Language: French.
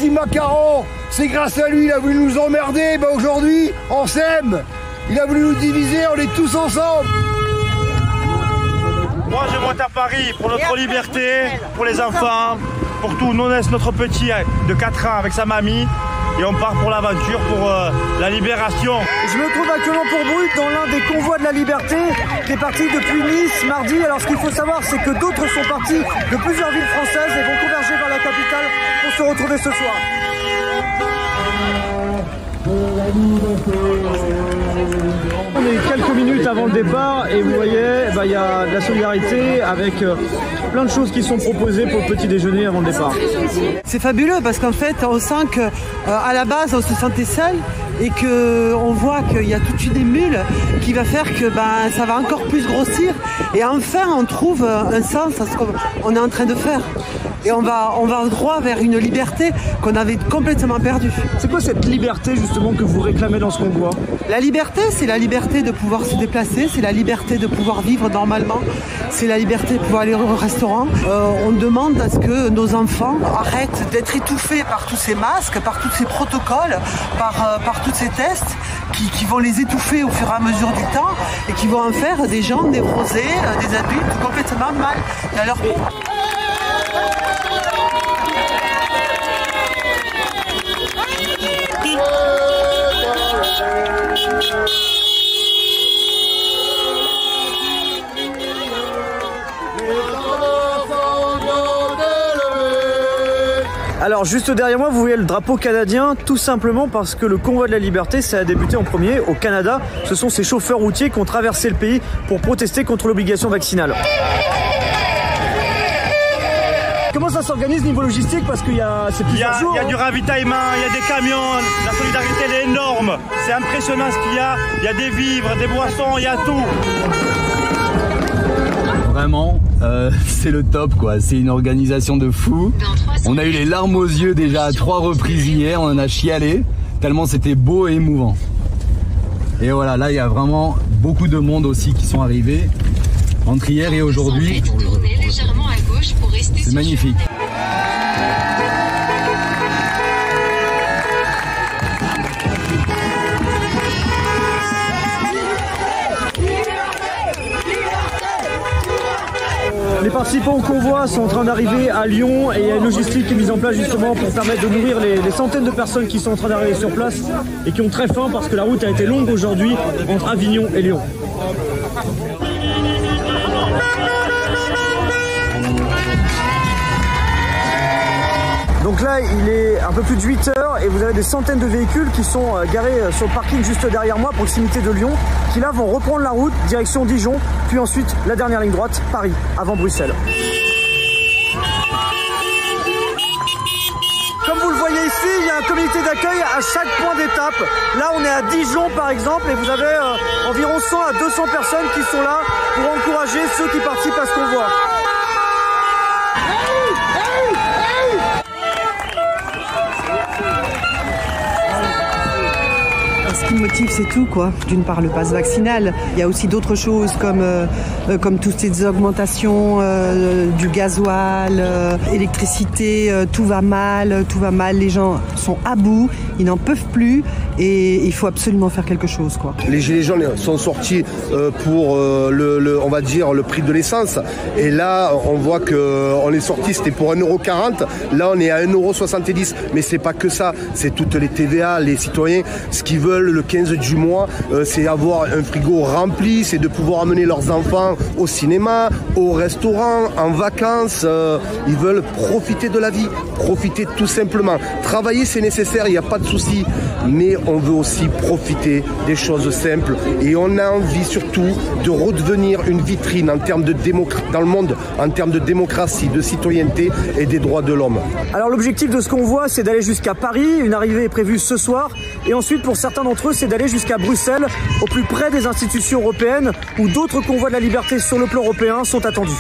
petit macaron. C'est grâce à lui, il a voulu nous emmerder. Ben aujourd'hui, on s'aime. Il a voulu nous diviser, on est tous ensemble. Moi, je vote à Paris pour notre liberté, pour les enfants, pour tout. Nous, on laisse notre petit de 4 ans avec sa mamie et on part pour l'aventure, pour la libération. Je me trouve actuellement pour Brut dans l'un des convois de la liberté qui est parti depuis Nice mardi. Alors ce qu'il faut savoir, c'est que d'autres sont partis de plusieurs villes françaises et vont converger vers la capitale pour se retrouver ce soir. On est quelques minutes avant le départ et vous voyez, il y a de la solidarité avec plein de choses qui sont proposées pour le petit déjeuner avant le départ. C'est fabuleux parce qu'en fait on sent qu'à la base on se sentait seul et qu'on voit qu'il y a toute une émule qui va faire que ça va encore plus grossir et enfin on trouve un sens à ce qu'on est en train de faire. Et on va droit vers une liberté qu'on avait complètement perdue. C'est quoi cette liberté justement que vous réclamez dans ce convoi? La liberté, c'est la liberté de pouvoir se déplacer, c'est la liberté de pouvoir vivre normalement, c'est la liberté de pouvoir aller au restaurant. On demande à ce que nos enfants arrêtent d'être étouffés par tous ces masques, par tous ces protocoles, par tous ces tests qui vont les étouffer au fur et à mesure du temps et qui vont en faire des gens névrosés, des adultes complètement mal à leur peau. Alors juste derrière moi vous voyez le drapeau canadien, tout simplement parce que le convoi de la liberté ça a débuté en premier au Canada. Ce sont ces chauffeurs routiers qui ont traversé le pays pour protester contre l'obligation vaccinale. Comment ça s'organise niveau logistique? Parce qu'il y a plusieurs jours. Il y a du ravitaillement, il y a des camions, la solidarité elle est énorme. C'est impressionnant ce qu'il y a. Il y a des vivres, des boissons, il y a tout. Vraiment, c'est le top quoi. C'est une organisation de fou. On a eu les larmes aux yeux déjà à 3 reprises hier. On en a chialé tellement c'était beau et émouvant. Et voilà, là il y a vraiment beaucoup de monde aussi qui sont arrivés entre hier et aujourd'hui. C'est magnifique. Les participants au convoi sont en train d'arriver à Lyon et il y a une logistique qui est mise en place justement pour permettre de nourrir les centaines de personnes qui sont en train d'arriver sur place et qui ont très faim parce que la route a été longue aujourd'hui entre Avignon et Lyon. Donc là, il est un peu plus de 8 h et vous avez des centaines de véhicules qui sont garés sur le parking juste derrière moi, à proximité de Lyon, qui là vont reprendre la route direction Dijon, puis ensuite la dernière ligne droite, Paris, avant Bruxelles. Comme vous le voyez ici, il y a un comité d'accueil à chaque point d'étape. Là, on est à Dijon par exemple et vous avez environ 100 à 200 personnes qui sont là pour encourager ceux qui participent à ce convoi. Ce qui me motive, c'est tout, quoi. D'une part, le pass vaccinal. Il y a aussi d'autres choses comme toutes ces augmentations du gasoil, électricité, tout va mal. Les gens sont à bout, ils n'en peuvent plus et il faut absolument faire quelque chose, quoi. Les gilets jaunes sont sortis pour on va dire le prix de l'essence et là on voit qu'on est sorti, c'était pour 1,40 €. Là on est à 1,70 €. Mais c'est pas que ça, c'est toutes les TVA, les citoyens, ce qu'ils veulent le 15 du mois, c'est avoir un frigo rempli, c'est de pouvoir amener leurs enfants au cinéma, au restaurant, en vacances. Ils veulent profiter de la vie, profiter tout simplement. Travailler c'est nécessaire, il n'y a pas de souci, mais on veut aussi profiter des choses simples et on a envie surtout de redevenir une vitrine en termes de dans le monde, en termes de démocratie, de citoyenneté et des droits de l'homme. Alors l'objectif de ce convoi, c'est d'aller jusqu'à Paris, une arrivée est prévue ce soir, et ensuite pour certains d'entre eux, c'est d'aller jusqu'à Bruxelles, au plus près des institutions européennes, où d'autres convois de la liberté sur le plan européen sont attendus.